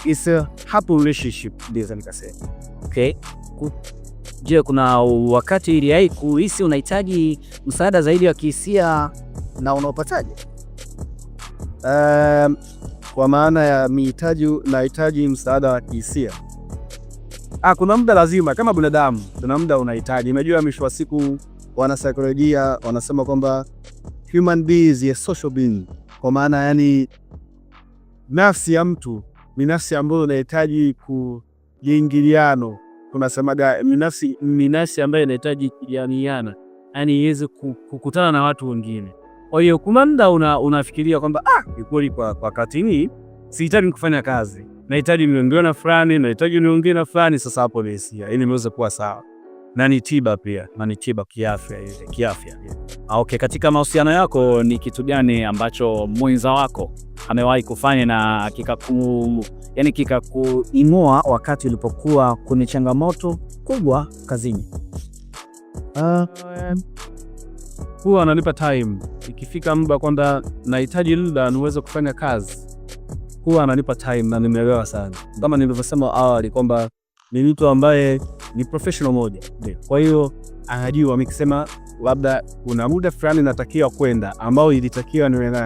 It's a happy relationship, ndio nikasema. Okay. Je, kuna wakati iliwahi kuhisi unahitaji msaada zaidi wa kihisia na unaopataje? Kwa maana ya nahitaji msaada wa kihisia. Kuna muda lazima kama binadamu, kuna muda unahitaji. Unajua mwisho wa siku wanasaikolojia wanasema kwamba human being is a social being. Kwa maana yani nafsi ya mtu ni nafsi ambayo inahitaji kuingiliano. Tunasemaga ni nafsi ambayo inahitaji kujamiana, yani iweze kukutana na watu wengine. Kwa hiyo kuna muda unafikiria kwamba kweli kwa wakati hii sihitaji kufanya kazi, nahitaji niongee na fulani, nahitaji niongee na fulani. Sasa hapo ni hisia ili niweze kuwa sawa, na ni tiba pia, na ni tiba kiafya. Okay, katika mahusiano yako ni kitu gani ambacho mwenza wako amewahi kufanya na kikakuinua wakati ulipokuwa kwenye changamoto kubwa kazini? Huwa ananipa time. Ikifika muda kwamba nahitaji muda niweze kufanya kazi, huwa ananipa time na nimeelewa sana. Kama nilivyosema awali kwamba ni mtu ambaye ni professional moja. Kwa hiyo anajua mikisema labda kuna muda fulani natakiwa kwenda ambao ilitakiwa niwe naye.